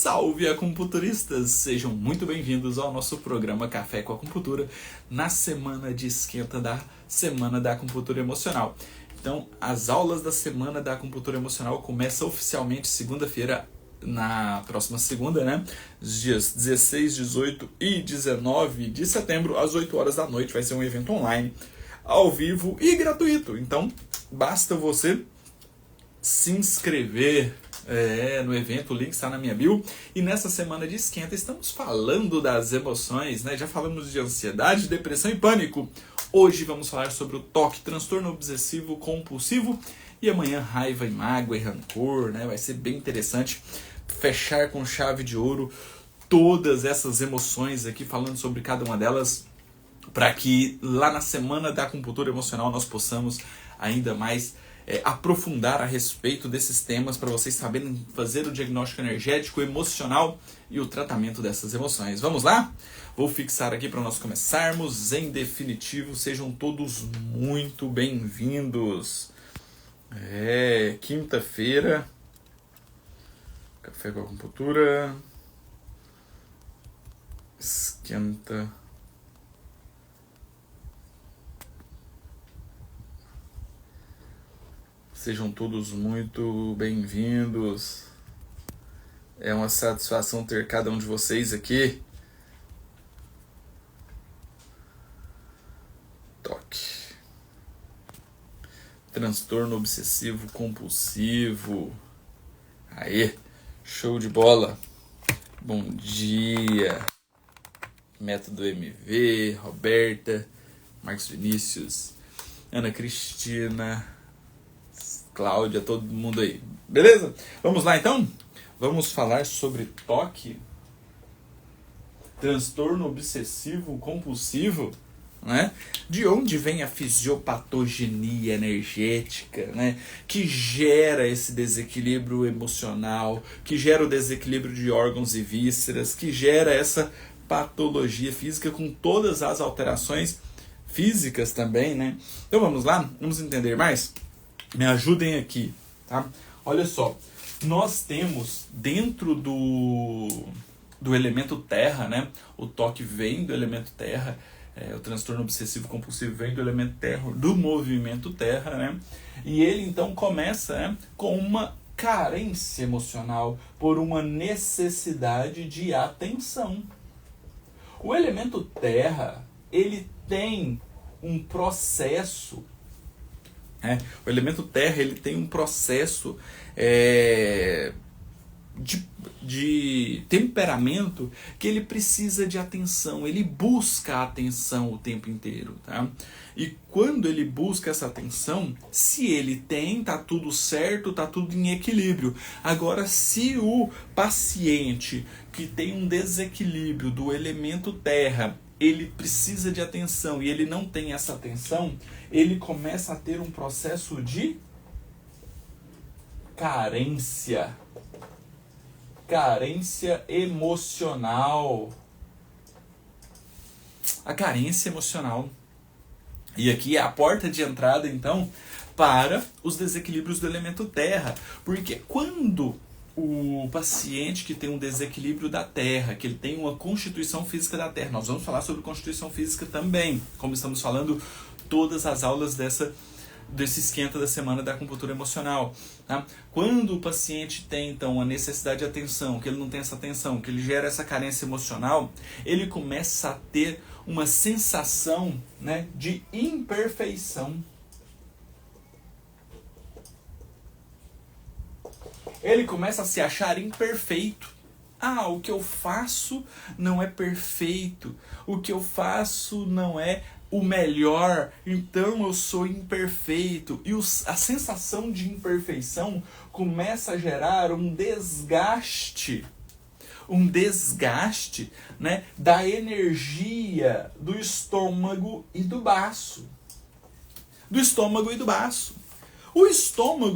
Salve acupunturistas! Sejam muito bem-vindos ao nosso programa Café com Acupuntura na semana de esquenta da Semana da Acupuntura Emocional. Então, as aulas da Semana da Acupuntura Emocional começam oficialmente segunda-feira, na próxima segunda, né? Os dias 16, 18 e 19 de setembro, às 8 horas da noite. Vai ser um evento online, ao vivo e gratuito. Então, basta você se inscrever no evento, o link está na minha bio. E nessa semana de esquenta estamos falando das emoções, né? Já falamos de ansiedade, depressão e pânico. Hoje vamos falar sobre o TOC, transtorno obsessivo compulsivo, e amanhã raiva e mágoa e rancor, né? Vai ser bem interessante fechar com chave de ouro todas essas emoções aqui, falando sobre cada uma delas, para que lá na semana da acupuntura emocional nós possamos ainda mais aprofundar a respeito desses temas, para vocês saberem fazer o diagnóstico energético, emocional e o tratamento dessas emoções. Vamos lá? Vou fixar aqui para nós começarmos. Em definitivo, sejam todos muito bem-vindos. Quinta-feira, Café com Acupuntura, esquenta. Sejam todos muito bem-vindos. É uma satisfação ter cada um de vocês aqui. TOC. Transtorno obsessivo compulsivo. Aê, show de bola. Bom dia. Método MV, Roberta, Marcos Vinícius, Ana Cristina, Cláudia, todo mundo aí. Beleza? Vamos lá então? Vamos falar sobre TOC, transtorno obsessivo compulsivo, né? De onde vem a fisiopatogenia energética, né? Que gera esse desequilíbrio emocional, que gera o desequilíbrio de órgãos e vísceras, que gera essa patologia física com todas as alterações físicas também, né? Então vamos lá? Vamos entender mais? Me ajudem aqui, tá? Olha só, nós temos dentro do elemento terra, né? O TOC vem do elemento terra, o transtorno obsessivo compulsivo vem do elemento terra, do movimento terra, né? E ele então começa, né, com uma carência emocional por uma necessidade de atenção. O elemento terra, ele tem um processo. O elemento terra, ele tem um processo de temperamento que ele precisa de atenção, ele busca a atenção o tempo inteiro, tá? E quando ele busca essa atenção, se ele tem, tá tudo certo, tá tudo em equilíbrio. Agora, se o paciente que tem um desequilíbrio do elemento terra, ele precisa de atenção e ele não tem essa atenção, ele começa a ter um processo de carência emocional. A carência emocional. E aqui é a porta de entrada, então, para os desequilíbrios do elemento terra. Porque quando o paciente que tem um desequilíbrio da terra, que ele tem uma constituição física da terra, nós vamos falar sobre constituição física também, como estamos falando todas as aulas desse esquenta da semana da acupuntura emocional, tá? Quando o paciente tem então a necessidade de atenção, que ele não tem essa atenção, que ele gera essa carência emocional, ele começa a ter uma sensação, né, de imperfeição. Ele começa a se achar imperfeito. O que eu faço não é perfeito. O que eu faço não é o melhor. Então eu sou imperfeito. E a sensação de imperfeição começa a gerar um desgaste. Né, da energia do estômago e do baço. O estômago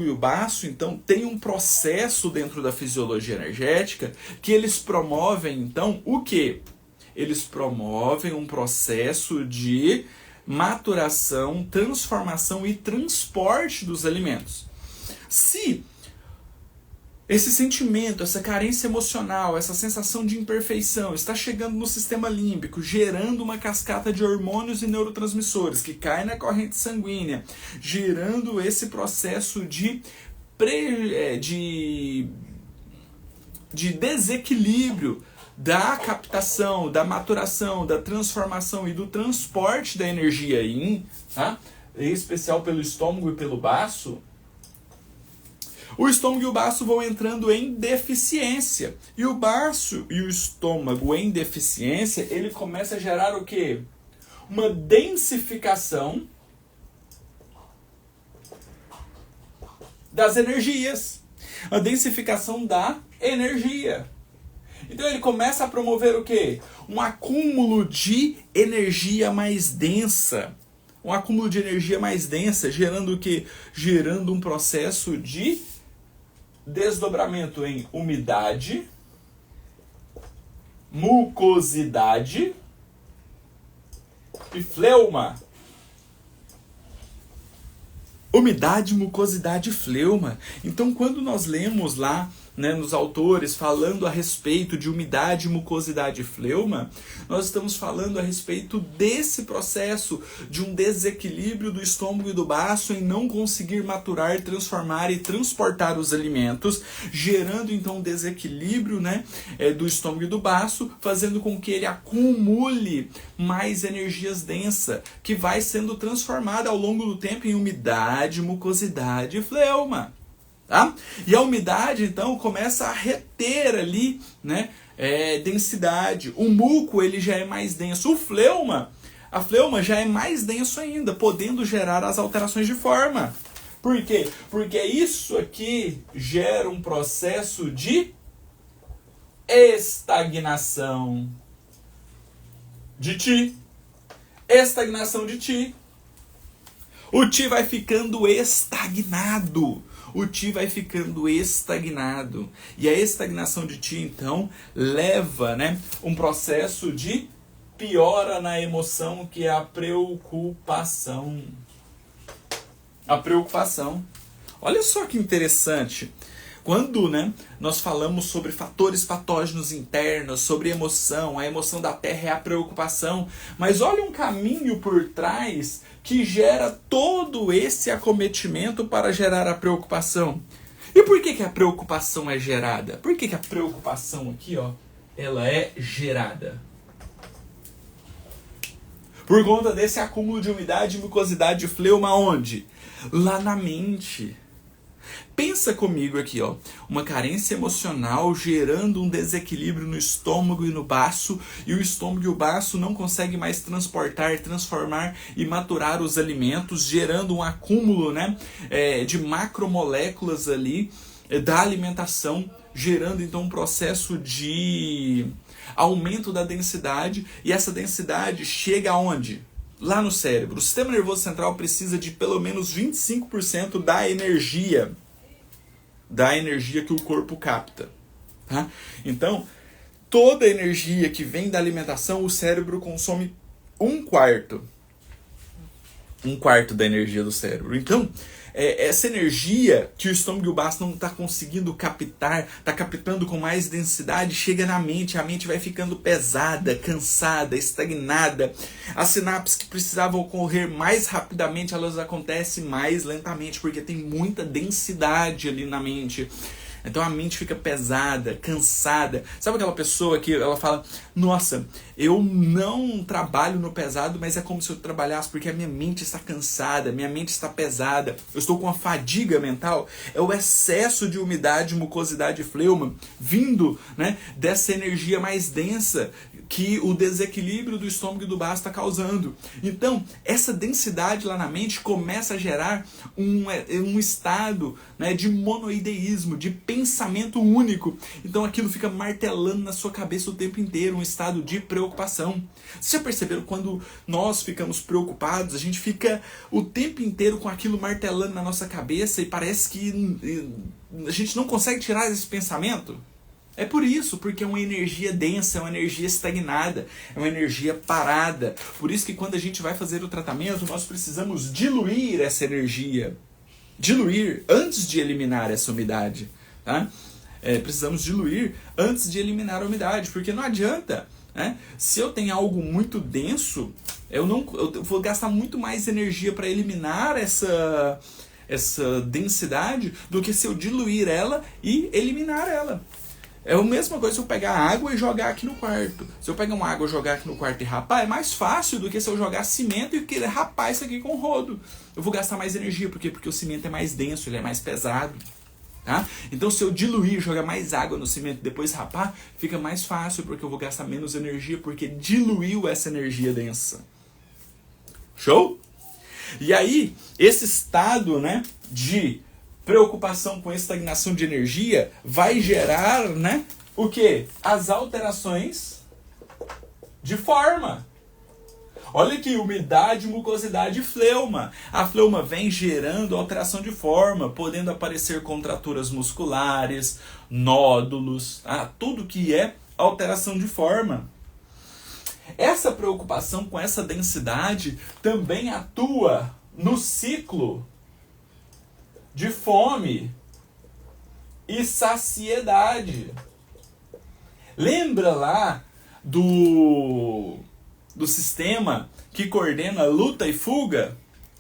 e o baço, então, tem um processo dentro da fisiologia energética que eles promovem, então, o quê? Eles promovem um processo de maturação, transformação e transporte dos alimentos. Se Esse sentimento, essa carência emocional, essa sensação de imperfeição está chegando no sistema límbico, gerando uma cascata de hormônios e neurotransmissores que cai na corrente sanguínea, gerando esse processo de desequilíbrio da captação, da maturação, da transformação e do transporte da energia yin, tá? Em especial pelo estômago e pelo baço. O estômago e o baço vão entrando em deficiência. E o baço e o estômago em deficiência, ele começa a gerar o quê? Uma densificação das energias. A densificação da energia. Então ele começa a promover o quê? Um acúmulo de energia mais densa. Um acúmulo de energia mais densa, gerando o quê? Gerando um processo de desdobramento em umidade, mucosidade e fleuma. Umidade, mucosidade e fleuma. Então, quando nós lemos lá, né, nos autores falando a respeito de umidade, mucosidade e fleuma, nós estamos falando a respeito desse processo de um desequilíbrio do estômago e do baço em não conseguir maturar, transformar e transportar os alimentos, gerando então um desequilíbrio, né, do estômago e do baço, fazendo com que ele acumule mais energias densas, que vai sendo transformada ao longo do tempo em umidade, mucosidade e fleuma. Tá? E a umidade, então, começa a reter ali, né, densidade. O muco, ele já é mais denso. A fleuma já é mais denso ainda, podendo gerar as alterações de forma. Por quê? Porque isso aqui gera um processo de estagnação de Qi. Estagnação de Qi. O Qi vai ficando estagnado. O Qi vai ficando estagnado. E a estagnação de Qi, então, leva, né, um processo de piora na emoção, que é a preocupação. A preocupação. Olha só que interessante. Quando, né, nós falamos sobre fatores patógenos internos, sobre emoção, a emoção da Terra é a preocupação. Mas olha um caminho por trás que gera todo esse acometimento para gerar a preocupação. E por que a preocupação é gerada? Por que a preocupação aqui, ó, ela é gerada? Por conta desse acúmulo de umidade, mucosidade e fleuma onde? Lá na mente. Pensa comigo aqui, ó, uma carência emocional gerando um desequilíbrio no estômago e no baço, e o estômago e o baço não conseguem mais transportar, transformar e maturar os alimentos, gerando um acúmulo, né, de macromoléculas ali da alimentação, gerando então um processo de aumento da densidade, e essa densidade chega aonde? Lá no cérebro. O sistema nervoso central precisa de pelo menos 25% da energia que o corpo capta. Tá? Então, toda a energia que vem da alimentação, o cérebro consome um quarto da energia do cérebro. Então, essa energia que o estômago e o baço não está conseguindo captar, está captando com mais densidade, chega na mente, a mente vai ficando pesada, cansada, estagnada. As sinapses que precisavam ocorrer mais rapidamente, elas acontecem mais lentamente, porque tem muita densidade ali na mente. Então a mente fica pesada, cansada. Sabe aquela pessoa que ela fala, nossa, eu não trabalho no pesado, mas é como se eu trabalhasse porque a minha mente está cansada, minha mente está pesada, eu estou com uma fadiga mental. É o excesso de umidade, mucosidade e fleuma vindo, né, dessa energia mais densa que o desequilíbrio do estômago e do baço está causando. Então, essa densidade lá na mente começa a gerar um estado, né, de monoideísmo, de pensamento único. Então aquilo fica martelando na sua cabeça o tempo inteiro, um estado de preocupação. Vocês já perceberam, quando nós ficamos preocupados, a gente fica o tempo inteiro com aquilo martelando na nossa cabeça e parece que a gente não consegue tirar esse pensamento? É por isso, porque é uma energia densa, é uma energia estagnada, é uma energia parada. Por isso que quando a gente vai fazer o tratamento, nós precisamos diluir essa energia. Diluir antes de eliminar essa umidade. Tá? precisamos diluir antes de eliminar a umidade, porque não adianta, né? Se eu tenho algo muito denso, eu vou gastar muito mais energia para eliminar essa densidade do que se eu diluir ela e eliminar ela. É a mesma coisa se eu pegar água e jogar aqui no quarto. Se eu pegar uma água e jogar aqui no quarto e rapar, é mais fácil do que se eu jogar cimento e querer rapar isso aqui com rodo. Eu vou gastar mais energia. Por quê? Porque o cimento é mais denso, ele é mais pesado. Tá? Então se eu diluir, jogar mais água no cimento e depois rapar, fica mais fácil porque eu vou gastar menos energia porque diluiu essa energia densa. Show? E aí, esse estado, né, de preocupação com estagnação de energia vai gerar, né, o quê? As alterações de forma. Olha aqui, umidade, mucosidade e fleuma. A fleuma vem gerando alteração de forma, podendo aparecer contraturas musculares, nódulos, tudo que é alteração de forma. Essa preocupação com essa densidade também atua no ciclo de fome e saciedade. Lembra lá do sistema que coordena luta e fuga?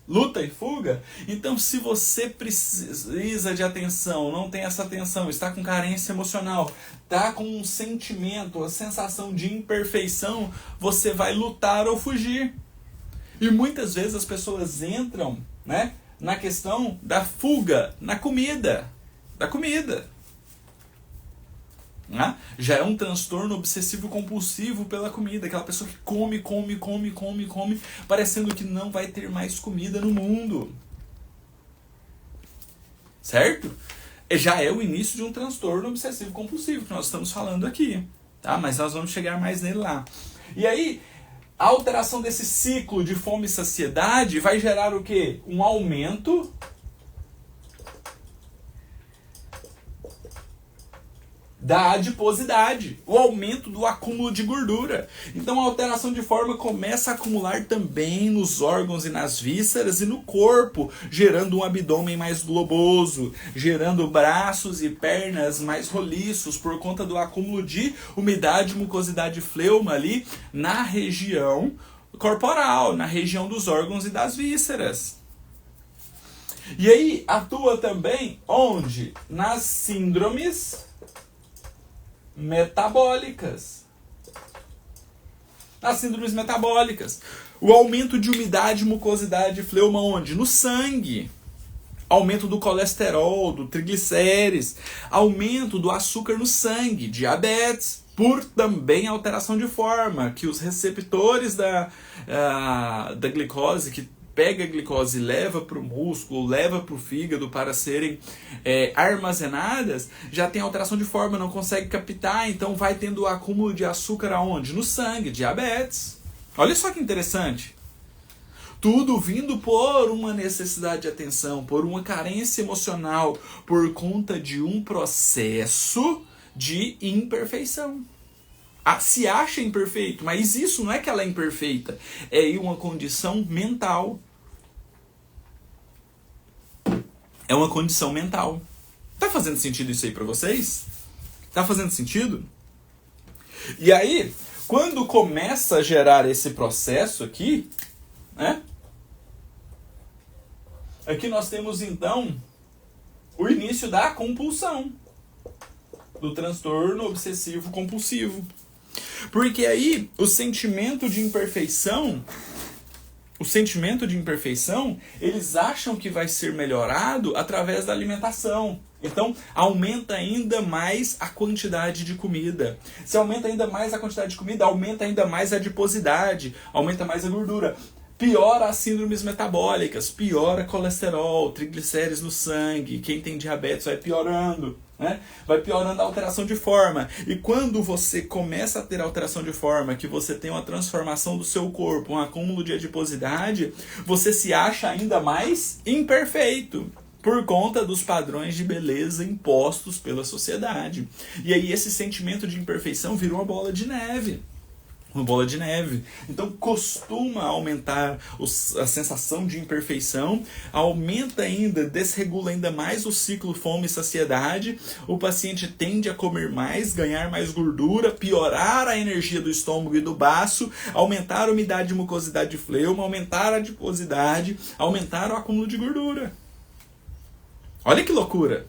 Luta e fuga? Então, se você precisa de atenção, não tem essa atenção, está com carência emocional, está com um sentimento, a sensação de imperfeição, você vai lutar ou fugir. E muitas vezes as pessoas entram, né, na questão da fuga na comida. Da comida. Né? Já é um transtorno obsessivo compulsivo pela comida. Aquela pessoa que come, parecendo que não vai ter mais comida no mundo. Certo? Já é o início de um transtorno obsessivo compulsivo que nós estamos falando aqui. Tá? Mas nós vamos chegar mais nele lá. E aí, a alteração desse ciclo de fome e saciedade vai gerar o quê? Um aumento da adiposidade, o aumento do acúmulo de gordura. Então a alteração de forma começa a acumular também nos órgãos e nas vísceras e no corpo, gerando um abdômen mais globoso, gerando braços e pernas mais roliços por conta do acúmulo de umidade, mucosidade e fleuma ali na região corporal, na região dos órgãos e das vísceras. E aí atua também onde? Nas síndromes metabólicas. Nas síndromes metabólicas. O aumento de umidade, mucosidade e fleuma onde? No sangue. Aumento do colesterol, do triglicérides. Aumento do açúcar no sangue. Diabetes. Por também alteração de forma. Que os receptores da glicose, que pega a glicose e leva para o músculo, leva para o fígado para serem armazenadas, já tem alteração de forma, não consegue captar, então vai tendo o acúmulo de açúcar aonde? No sangue, diabetes. Olha só que interessante. Tudo vindo por uma necessidade de atenção, por uma carência emocional, por conta de um processo de imperfeição. Se acha imperfeito, mas isso não é que ela é imperfeita, é uma condição mental. É uma condição mental. Tá fazendo sentido isso aí pra vocês? Tá fazendo sentido? E aí, quando começa a gerar esse processo aqui, né? Aqui nós temos então o início da compulsão, do transtorno obsessivo compulsivo. Porque aí o sentimento de imperfeição, eles acham que vai ser melhorado através da alimentação. Então, aumenta ainda mais a quantidade de comida. Se aumenta ainda mais a quantidade de comida, aumenta ainda mais a adiposidade, aumenta mais a gordura. Piora as síndromes metabólicas, piora colesterol, triglicérides no sangue, quem tem diabetes vai piorando, né? Vai piorando a alteração de forma. E quando você começa a ter alteração de forma, que você tem uma transformação do seu corpo, um acúmulo de adiposidade, você se acha ainda mais imperfeito por conta dos padrões de beleza impostos pela sociedade. E aí esse sentimento de imperfeição virou uma bola de neve. uma bola de neve. Então costuma aumentar a sensação de imperfeição, aumenta ainda, desregula ainda mais o ciclo fome e saciedade, o paciente tende a comer mais, ganhar mais gordura, piorar a energia do estômago e do baço, aumentar a umidade e mucosidade de fleuma, aumentar a adiposidade, aumentar o acúmulo de gordura. Olha que loucura!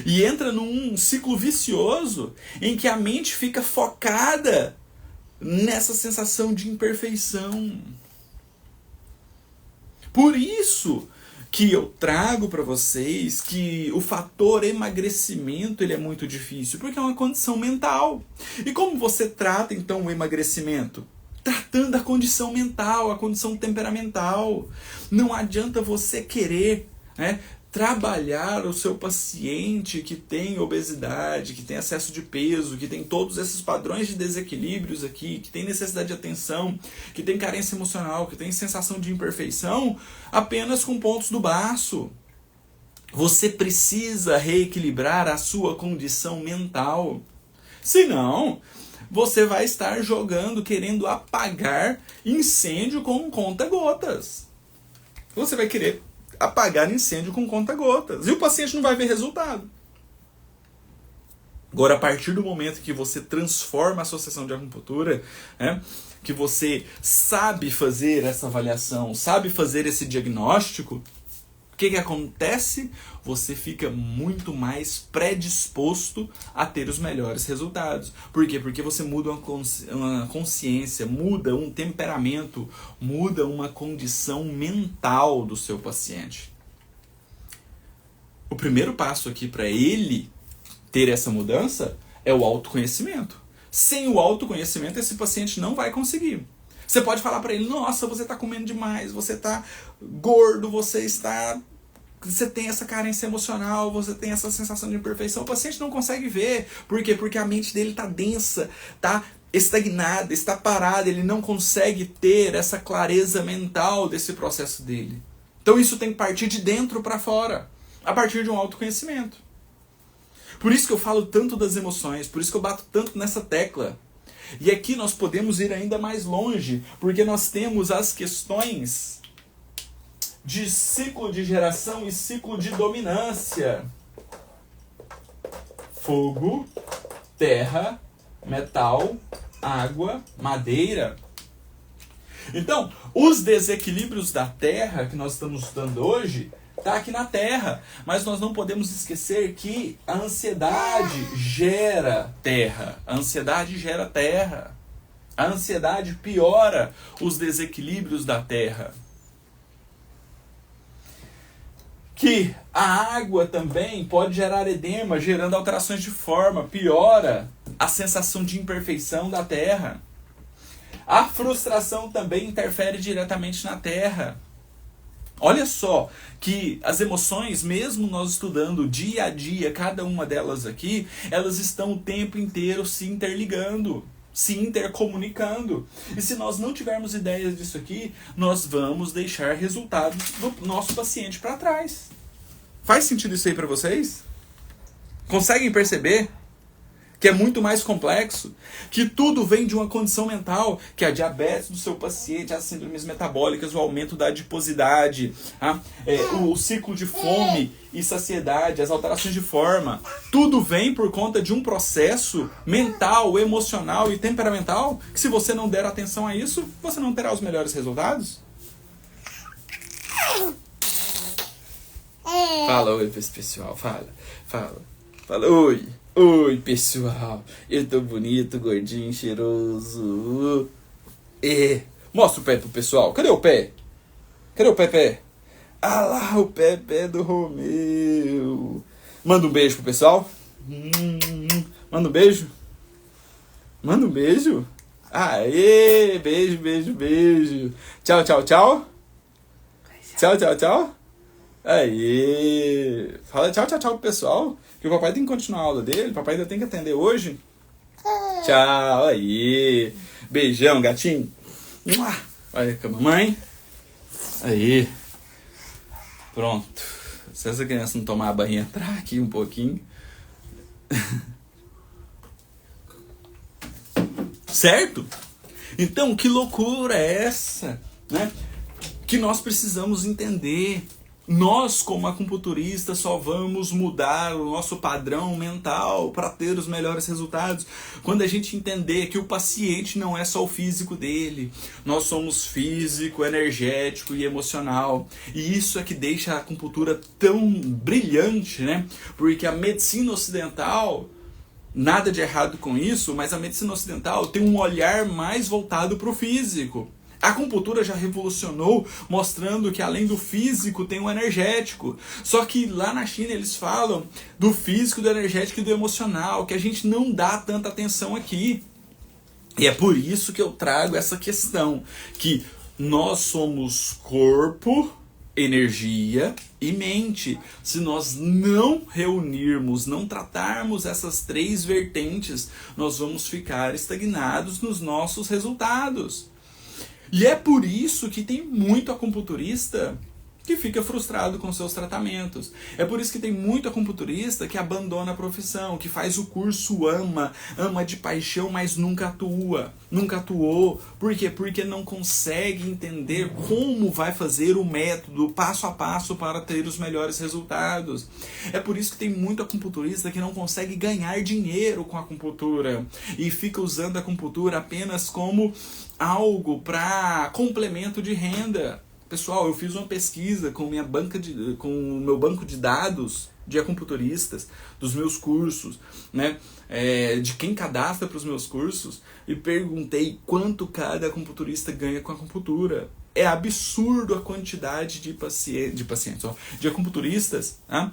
E entra num ciclo vicioso em que a mente fica focada nessa sensação de imperfeição. Por isso que eu trago para vocês que o fator emagrecimento ele é muito difícil, porque é uma condição mental. E como você trata então o emagrecimento? Tratando a condição mental, a condição temperamental. Não adianta você querer, né, trabalhar o seu paciente que tem obesidade, que tem excesso de peso, que tem todos esses padrões de desequilíbrios aqui, que tem necessidade de atenção, que tem carência emocional, que tem sensação de imperfeição, apenas com pontos do baço. Você precisa reequilibrar a sua condição mental. Senão, você vai estar jogando, querendo apagar incêndio com conta-gotas. Você vai querer apagar incêndio com conta-gotas. E o paciente não vai ver resultado. Agora, a partir do momento que você transforma a sua sessão de acupuntura, né, que você sabe fazer essa avaliação, sabe fazer esse diagnóstico, o que acontece? Você fica muito mais predisposto a ter os melhores resultados. Por quê? Porque você muda uma consciência, muda um temperamento, muda uma condição mental do seu paciente. O primeiro passo aqui para ele ter essa mudança é o autoconhecimento. Sem o autoconhecimento, esse paciente não vai conseguir. Você pode falar para ele, nossa, você está comendo demais, você está gordo, você tem essa carência emocional, você tem essa sensação de imperfeição. O paciente não consegue ver. Por quê? Porque a mente dele está densa, está estagnada, está parada, ele não consegue ter essa clareza mental desse processo dele. Então isso tem que partir de dentro para fora, a partir de um autoconhecimento. Por isso que eu falo tanto das emoções, por isso que eu bato tanto nessa tecla. E aqui nós podemos ir ainda mais longe, porque nós temos as questões de ciclo de geração e ciclo de dominância. Fogo, terra, metal, água, madeira. Então, os desequilíbrios da terra que nós estamos estudando hoje está aqui na terra, mas nós não podemos esquecer que a ansiedade gera terra. A ansiedade gera terra. A ansiedade piora os desequilíbrios da terra. Que a água também pode gerar edema, gerando alterações de forma, piora a sensação de imperfeição da terra. A frustração também interfere diretamente na terra. Olha só que as emoções, mesmo nós estudando dia a dia, cada uma delas aqui, elas estão o tempo inteiro se interligando, se intercomunicando. E se nós não tivermos ideias disso aqui, nós vamos deixar resultados do nosso paciente para trás. Faz sentido isso aí para vocês? Conseguem perceber que é muito mais complexo? Que tudo vem de uma condição mental, que é a diabetes do seu paciente, as síndromes metabólicas, o aumento da adiposidade, o ciclo de fome e saciedade, as alterações de forma. Tudo vem por conta de um processo mental, emocional e temperamental, que se você não der atenção a isso, você não terá os melhores resultados. Fala oi pra esse pessoal, fala. Fala oi. Oi, pessoal, eu tô bonito, gordinho, cheiroso. Mostra o pé pro pessoal. Cadê o pé? Cadê o pé? Ah lá, o pé do Romeu. Manda um beijo pro pessoal. Manda um beijo. Manda um beijo. Aê, beijo. Tchau. Tchau. Aê. Fala tchau pro pessoal. Que o papai tem que continuar a aula dele. O papai ainda tem que atender hoje. Tchau, aí. Beijão, gatinho. Olha com a mamãe. Aí. Pronto. Se essa criança não tomar banho e entrar aqui um pouquinho. Certo? Então, que loucura é essa, né? Que nós precisamos entender. Nós, como acupunturistas, só vamos mudar o nosso padrão mental para ter os melhores resultados quando a gente entender que o paciente não é só o físico dele. Nós somos físico, energético e emocional. E isso é que deixa a acupuntura tão brilhante, né? Porque a medicina ocidental, nada de errado com isso, mas a medicina ocidental tem um olhar mais voltado para o físico. A acupuntura já revolucionou, mostrando que além do físico tem o energético. Só que lá na China eles falam do físico, do energético e do emocional, que a gente não dá tanta atenção aqui. E é por isso que eu trago essa questão, que nós somos corpo, energia e mente. Se nós não reunirmos, não tratarmos essas três vertentes, nós vamos ficar estagnados nos nossos resultados. E é por isso que tem muito acupunturista que fica frustrado com seus tratamentos. É por isso que tem muito acupunturista que abandona a profissão, que faz o curso, ama de paixão, mas nunca atuou. Por quê? Porque não consegue entender como vai fazer o método passo a passo para ter os melhores resultados. É por isso que tem muito acupunturista que não consegue ganhar dinheiro com a acupuntura e fica usando a acupuntura apenas como algo para complemento de renda. Pessoal, eu fiz uma pesquisa com o meu banco de dados de acupunturistas, dos meus cursos, né? De quem cadastra para os meus cursos, e perguntei quanto cada acupunturista ganha com a acupuntura. É absurdo a quantidade de acupunturistas. Tá?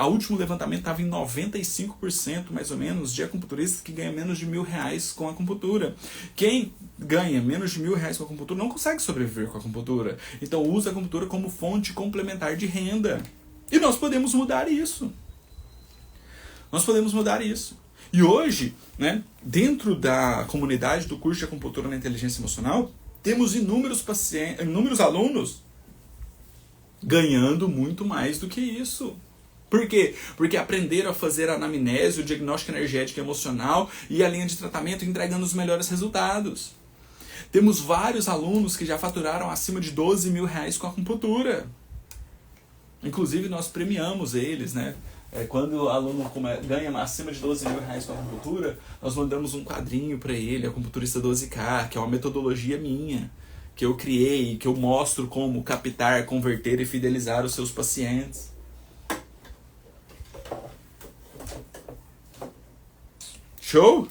O último levantamento estava em 95% mais ou menos de acupunturistas que ganham menos de R$1.000 com a acupuntura. Quem ganha menos de R$1.000 com a acupuntura não consegue sobreviver com a acupuntura. Então usa a acupuntura como fonte complementar de renda. E nós podemos mudar isso. E hoje, né, dentro da comunidade do curso de acupuntura na inteligência emocional, temos inúmeros alunos ganhando muito mais do que isso. Por quê? Porque aprenderam a fazer a anamnese, o diagnóstico energético e emocional e a linha de tratamento entregando os melhores resultados. Temos vários alunos que já faturaram acima de R$12.000 com a acupuntura. Inclusive nós premiamos eles, né? Quando o aluno ganha acima de R$12.000 com a acupuntura, nós mandamos um quadrinho para ele, Acupunturista 12K, que é uma metodologia minha, que eu criei, que eu mostro como captar, converter e fidelizar os seus pacientes. Show?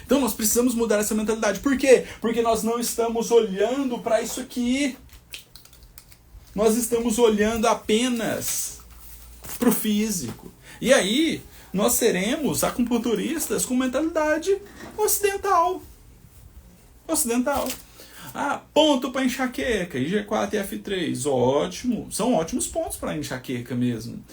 Então nós precisamos mudar essa mentalidade. Por quê? Porque nós não estamos olhando para isso aqui. Nós estamos olhando apenas para o físico. E aí, nós seremos acupunturistas com mentalidade ocidental. Ponto para enxaqueca, IG4 e F3. Ótimo. São ótimos pontos para enxaqueca mesmo.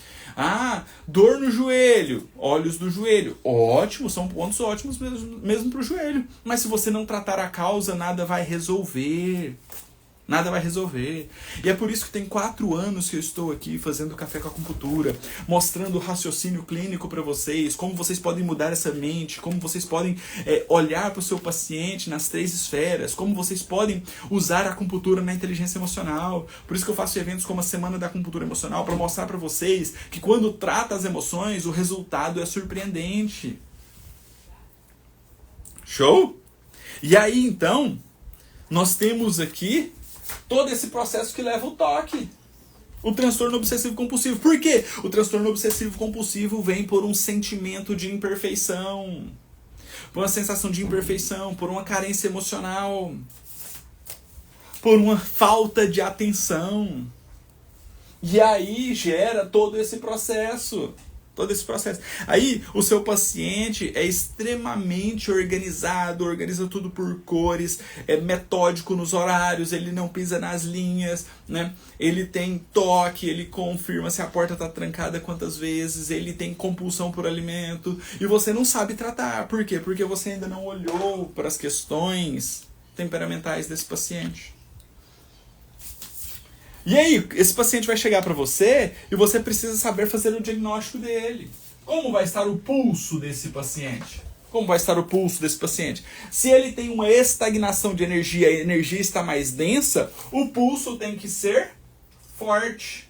Dor no joelho, óleos do joelho. Ótimo, são pontos ótimos mesmo para o joelho. Mas se você não tratar a causa, nada vai resolver. E é por isso que tem 4 anos que eu estou aqui fazendo Café com Acupuntura, mostrando o raciocínio clínico para vocês, como vocês podem mudar essa mente, como vocês podem olhar para o seu paciente nas 3 esferas, como vocês podem usar a acupuntura na inteligência emocional. Por isso que eu faço eventos como a Semana da Acupuntura Emocional, para mostrar para vocês que quando trata as emoções, o resultado é surpreendente. Show? E aí, então, nós temos aqui todo esse processo que leva o toque. O transtorno obsessivo compulsivo. Por quê? O transtorno obsessivo compulsivo vem por um sentimento de imperfeição, por uma sensação de imperfeição, por uma carência emocional, por uma falta de atenção. E aí gera todo esse processo. Aí o seu paciente é extremamente organizado, organiza tudo por cores, é metódico nos horários, ele não pisa nas linhas, né? Ele tem toque, ele confirma se a porta está trancada quantas vezes, ele tem compulsão por alimento, e você não sabe tratar. Por quê? Porque você ainda não olhou para as questões temperamentais desse paciente. E aí, esse paciente vai chegar para você e você precisa saber fazer o diagnóstico dele. Como vai estar o pulso desse paciente? Como vai estar o pulso desse paciente? Se ele tem uma estagnação de energia e a energia está mais densa, o pulso tem que ser forte.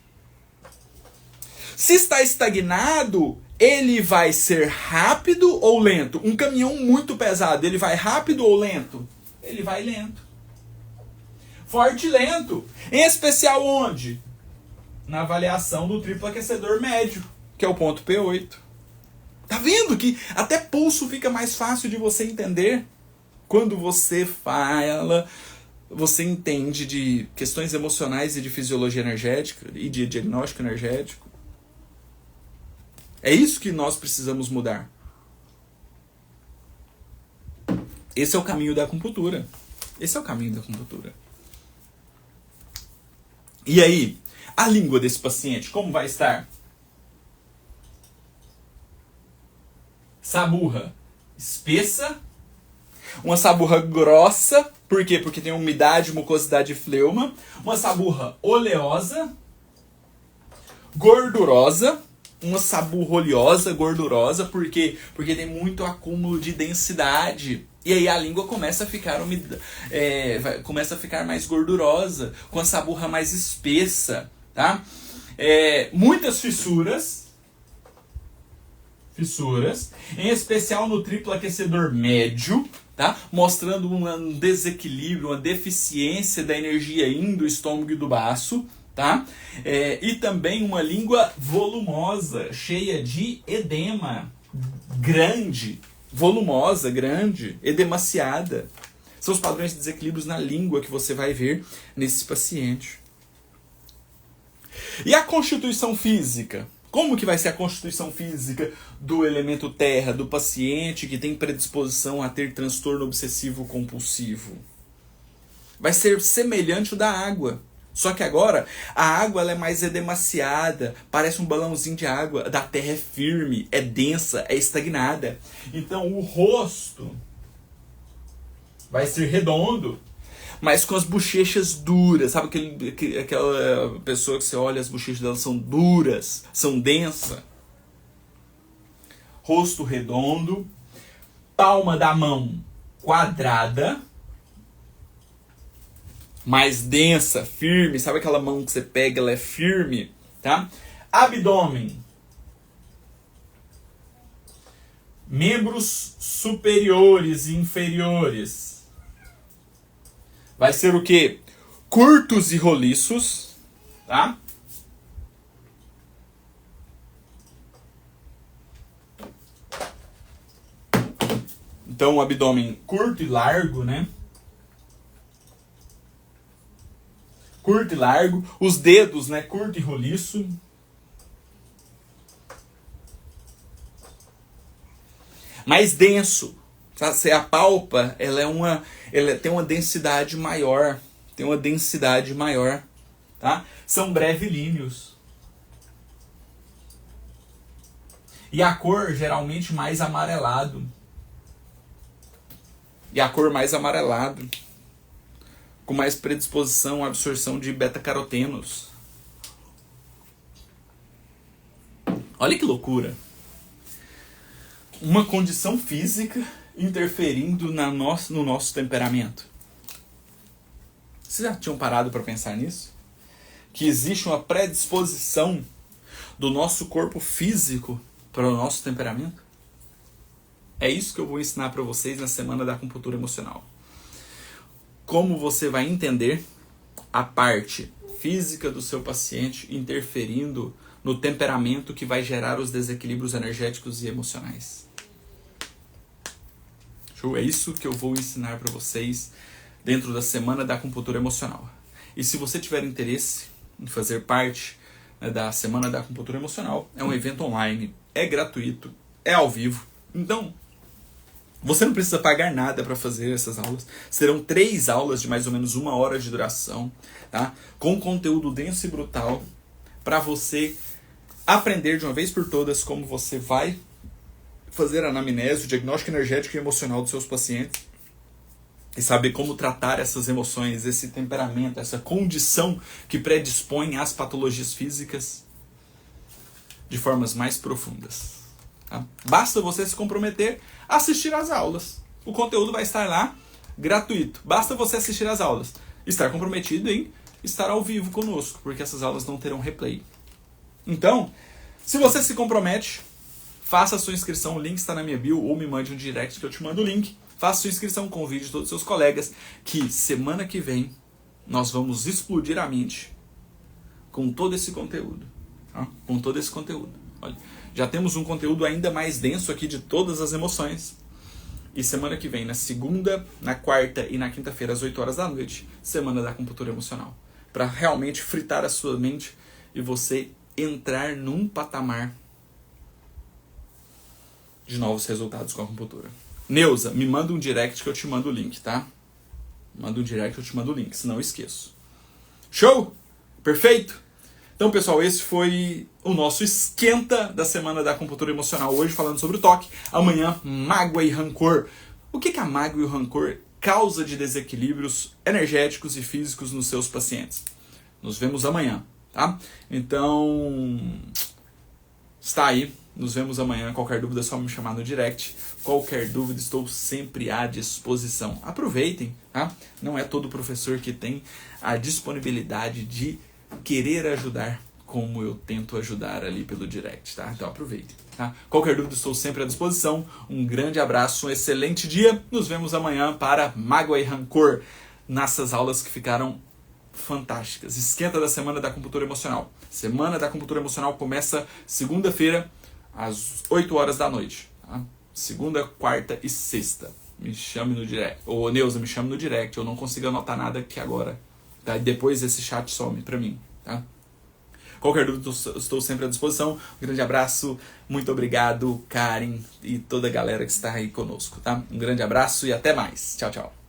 Se está estagnado, ele vai ser rápido ou lento? Um caminhão muito pesado, ele vai rápido ou lento? Ele vai lento. Forte e lento. Em especial onde? Na avaliação do triplo aquecedor médio, que é o ponto P8. Tá vendo que até pulso fica mais fácil de você entender? Quando você fala, você entende de questões emocionais e de fisiologia energética e de diagnóstico energético. É isso que nós precisamos mudar. Esse é o caminho da acupuntura. Esse é o caminho da acupuntura. E aí, a língua desse paciente, como vai estar? Saburra espessa, uma saburra grossa, por quê? Porque tem umidade, mucosidade e fleuma. Uma saburra oleosa, gordurosa, uma saburra oleosa, gordurosa, por quê? Porque tem muito acúmulo de densidade. E aí a língua começa a ficar começa a ficar mais gordurosa, com a saburra mais espessa, tá? Muitas fissuras, em especial no triplo aquecedor médio, tá? Mostrando um desequilíbrio, uma deficiência da energia indo do estômago e do baço, tá? E também uma língua volumosa, cheia de edema, grande, volumosa, grande, edemaciada. São os padrões de desequilíbrios na língua que você vai ver nesse paciente. E a constituição física? Como que vai ser a constituição física do elemento terra, do paciente que tem predisposição a ter transtorno obsessivo compulsivo? Vai ser semelhante ao da água. Só que agora a água ela é mais edemaciada, parece um balãozinho de água. A da terra é firme, é densa, é estagnada. Então o rosto vai ser redondo, mas com as bochechas duras. Sabe aquela pessoa que você olha, as bochechas dela são duras, são densas. Rosto redondo, palma da mão quadrada, mais densa, firme. Sabe aquela mão que você pega, ela é firme, tá? Abdômen. Membros superiores e inferiores. Vai ser o quê? Curtos e roliços, tá? Então o abdômen curto e largo, né? Curto e largo. Os dedos, né? Curto e roliço. Mais denso. Você apalpa, ela tem uma densidade maior. Tá? São brevilíneos. E a cor geralmente mais amarelado. Com mais predisposição à absorção de beta-carotenos. Olha que loucura. Uma condição física interferindo no nosso temperamento. Vocês já tinham parado para pensar nisso? Que existe uma predisposição do nosso corpo físico para o nosso temperamento? É isso que eu vou ensinar para vocês na Semana da Acupuntura Emocional. Como você vai entender a parte física do seu paciente interferindo no temperamento que vai gerar os desequilíbrios energéticos e emocionais. Show? É isso que eu vou ensinar para vocês dentro da Semana da Acupuntura Emocional. E se você tiver interesse em fazer parte, né, da Semana da Acupuntura Emocional, é um evento online, é gratuito, é ao vivo. Então, você não precisa pagar nada para fazer essas aulas. Serão 3 aulas de mais ou menos 1 hora de duração, tá? Com conteúdo denso e brutal, para você aprender de uma vez por todas como você vai fazer a anamnese, o diagnóstico energético e emocional dos seus pacientes e saber como tratar essas emoções, esse temperamento, essa condição que predispõe às patologias físicas de formas mais profundas. Tá? Basta você se comprometer a assistir às aulas. O conteúdo vai estar lá gratuito. Basta você assistir às aulas. Estar comprometido em estar ao vivo conosco, porque essas aulas não terão replay. Então, se você se compromete, faça a sua inscrição, o link está na minha bio, ou me mande um direct que eu te mando o link. Faça a sua inscrição, convide todos os seus colegas, que semana que vem nós vamos explodir a mente com todo esse conteúdo. Tá? Com todo esse conteúdo. Olha, já temos um conteúdo ainda mais denso aqui de todas as emoções. E semana que vem, na segunda, na quarta e na quinta-feira, às 8 horas da noite, semana da acupuntura emocional. Para realmente fritar a sua mente e você entrar num patamar de novos resultados com a acupuntura. Neuza, me manda um direct que eu te mando o link, tá? Manda um direct que eu te mando o link, senão eu esqueço. Show? Perfeito? Então, pessoal, esse foi o nosso esquenta da semana da acupuntura emocional. Hoje falando sobre o toque. Amanhã, mágoa e rancor. O que a mágoa e o rancor causa de desequilíbrios energéticos e físicos nos seus pacientes? Nos vemos amanhã, tá? Então, está aí. Nos vemos amanhã. Qualquer dúvida é só me chamar no direct. Qualquer dúvida, estou sempre à disposição. Aproveitem, tá? Não é todo professor que tem a disponibilidade de querer ajudar como eu tento ajudar ali pelo direct, tá? Então aproveitem, tá? Qualquer dúvida, estou sempre à disposição. Um grande abraço, um excelente dia. Nos vemos amanhã para Mágoa e Rancor, nessas aulas que ficaram fantásticas. Esquenta da semana da acupuntura emocional. Semana da acupuntura emocional começa segunda-feira, às 8 horas da noite. Tá? Segunda, quarta e sexta. Me chame no direct. Ô, Neuza, me chame no direct. Eu não consigo anotar nada aqui agora. Tá? E depois esse chat some pra mim. Tá? Qualquer dúvida, estou sempre à disposição. Um grande abraço. Muito obrigado, Karen e toda a galera que está aí conosco. Tá? Um grande abraço e até mais. Tchau, tchau.